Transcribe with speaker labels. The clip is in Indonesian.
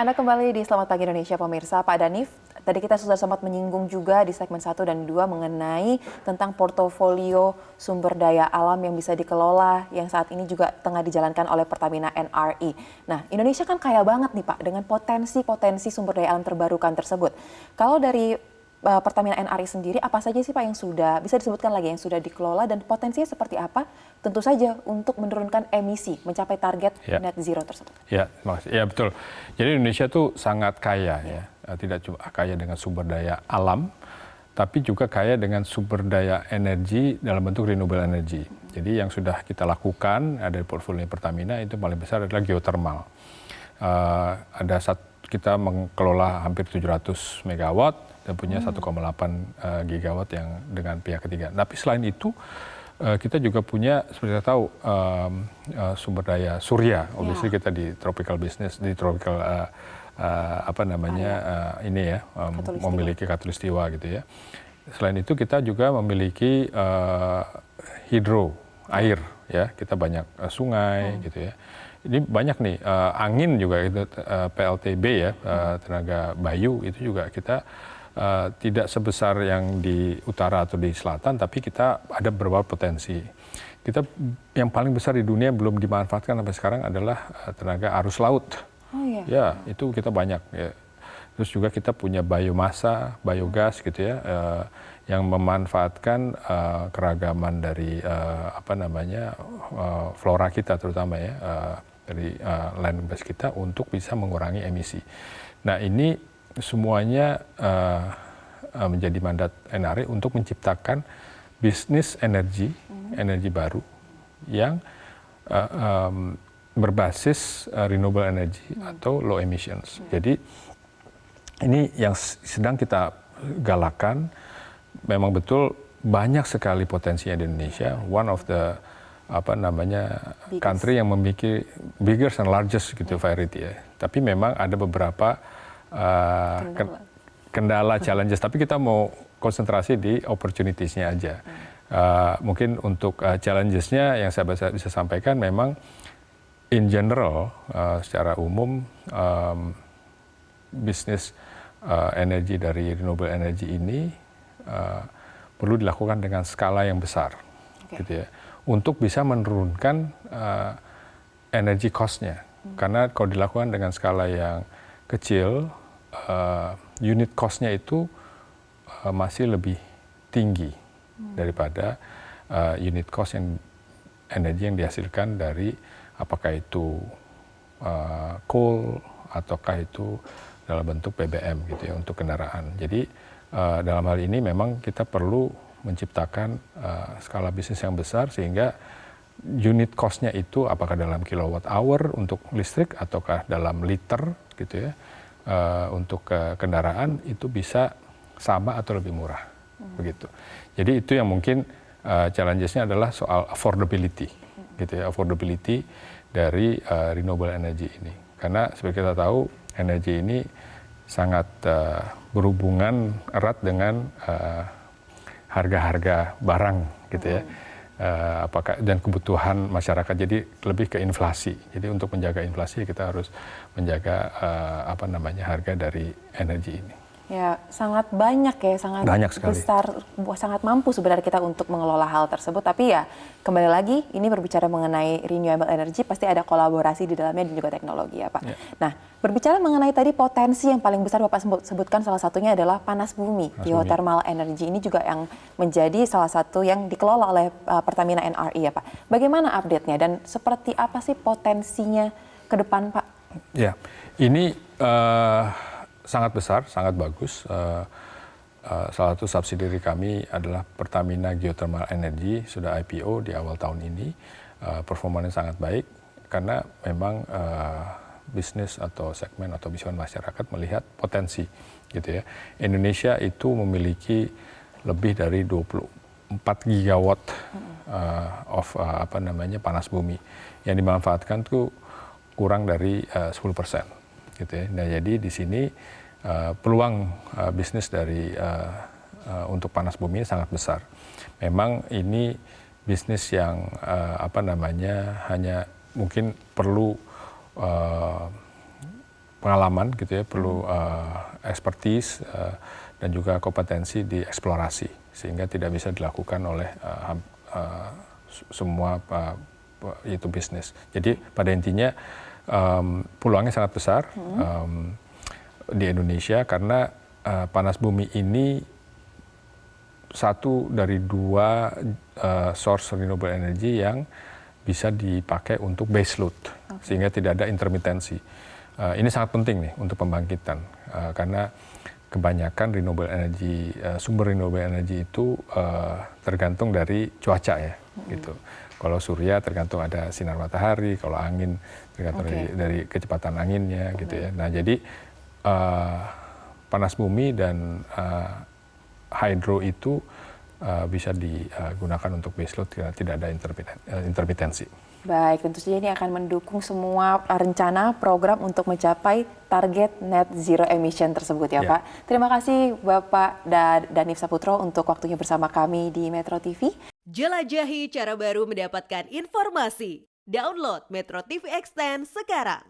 Speaker 1: Anda kembali di Selamat Pagi Indonesia, pemirsa. Pak Danif, tadi kita sudah sempat menyinggung juga di segmen 1 dan 2 mengenai tentang portofolio sumber daya alam yang bisa dikelola, yang saat ini juga tengah dijalankan oleh Pertamina NRI. Nah, Indonesia kan kaya banget nih Pak, dengan potensi-potensi sumber daya alam terbarukan tersebut. Kalau dari Pertamina NRI sendiri, apa saja sih Pak yang sudah, bisa disebutkan lagi yang sudah dikelola dan potensinya seperti apa? Tentu saja untuk menurunkan emisi, mencapai target net zero tersebut.
Speaker 2: Ya, terima kasih. Ya, betul. Jadi Indonesia tuh sangat kaya ya. Tidak cuma kaya dengan sumber daya alam, tapi juga kaya dengan sumber daya energi dalam bentuk renewable energy. Jadi yang sudah kita lakukan ada di portfolio Pertamina itu paling besar adalah geothermal. Kita mengelola hampir 700 megawatt dan punya 1,8 gigawatt yang dengan pihak ketiga. Tapi selain itu kita juga punya, seperti kita tahu, sumber daya surya. Obviously kita di tropical business, di tropical memiliki khatulistiwa gitu ya. Selain itu kita juga memiliki hidro, air ya. Kita banyak sungai gitu ya. Ini banyak nih, angin juga itu PLTB ya, tenaga bayu itu juga kita tidak sebesar yang di utara atau di selatan, tapi kita ada beberapa potensi. Kita yang paling besar di dunia belum dimanfaatkan sampai sekarang adalah tenaga arus laut.
Speaker 1: Oh, iya.
Speaker 2: Ya, itu kita banyak. Ya. Terus juga kita punya biomasa, biogas gitu ya, yang memanfaatkan keragaman dari flora kita terutama ya, dari land base kita untuk bisa mengurangi emisi. Nah ini semuanya menjadi mandat NRI untuk menciptakan bisnis energi baru yang berbasis renewable energy atau low emissions. Jadi ini yang sedang kita galakan. Memang betul banyak sekali potensinya di Indonesia. One of the country yang memiliki biggest and largest gitu variety ya. Tapi memang ada beberapa kendala, challenges, tapi kita mau konsentrasi di opportunities-nya aja. Mungkin untuk challenges-nya yang saya bisa sampaikan memang in general, secara umum bisnis energi dari renewable energy ini perlu dilakukan dengan skala yang besar, gitu ya, untuk bisa menurunkan energy cost-nya. Karena kalau dilakukan dengan skala yang kecil, unit cost-nya itu masih lebih tinggi daripada unit cost yang energi yang dihasilkan dari apakah itu coal ataukah itu dalam bentuk BBM gitu ya untuk kendaraan. Jadi dalam hal ini memang kita perlu menciptakan skala bisnis yang besar sehingga unit cost-nya itu apakah dalam kilowatt hour untuk listrik ataukah dalam liter gitu ya. Untuk kendaraan itu bisa sama atau lebih murah, begitu. Jadi itu yang mungkin challenges-nya adalah soal affordability, gitu ya, affordability dari renewable energy ini. Karena seperti kita tahu energi ini sangat berhubungan erat dengan harga-harga barang, gitu ya. Dan kebutuhan masyarakat, jadi lebih ke inflasi. Jadi untuk menjaga inflasi kita harus menjaga harga dari energi ini.
Speaker 1: Ya, sangat banyak ya, sangat besar, sangat mampu sebenarnya kita untuk mengelola hal tersebut. Tapi ya kembali lagi ini berbicara mengenai renewable energy pasti ada kolaborasi di dalamnya dan juga teknologi ya Pak. Ya. Nah, berbicara mengenai tadi potensi yang paling besar Bapak sebutkan salah satunya adalah panas bumi. Geothermal energy ini juga yang menjadi salah satu yang dikelola oleh Pertamina NRI ya Pak. Bagaimana update-nya dan seperti apa sih potensinya ke depan Pak?
Speaker 2: Ya, ini sangat besar, sangat bagus. Salah satu subsidiary kami adalah Pertamina Geothermal Energy, sudah IPO di awal tahun ini. Performanya sangat baik karena memang bisnis atau segmen atau misiwan masyarakat melihat potensi gitu ya. Indonesia itu memiliki lebih dari 24 gigawatt panas bumi yang dimanfaatkan tuh kurang dari 10%. Gitu ya. Nah, jadi di sini peluang bisnis dari untuk panas bumi sangat besar. Memang ini bisnis yang hanya mungkin perlu pengalaman gitu ya, perlu expertise dan juga kompetensi di eksplorasi, sehingga tidak bisa dilakukan oleh semua itu bisnis. Jadi pada intinya peluangnya sangat besar di Indonesia karena panas bumi ini satu dari dua source renewable energy yang bisa dipakai untuk base load, sehingga tidak ada intermitensi. Ini sangat penting nih untuk pembangkitan karena kebanyakan renewable energy, sumber renewable energy itu tergantung dari cuaca ya, gitu. Kalau surya tergantung ada sinar matahari, kalau angin tergantung dari kecepatan anginnya, gitu ya. Nah jadi panas bumi dan hydro itu bisa digunakan untuk baseload karena tidak ada intermitensi.
Speaker 1: Baik, tentu saja ini akan mendukung semua rencana program untuk mencapai target net zero emission tersebut ya Pak. Terima kasih Bapak Danif Saputro untuk waktunya bersama kami di Metro TV.
Speaker 3: Jelajahi cara baru mendapatkan informasi. Download Metro TV Extend sekarang.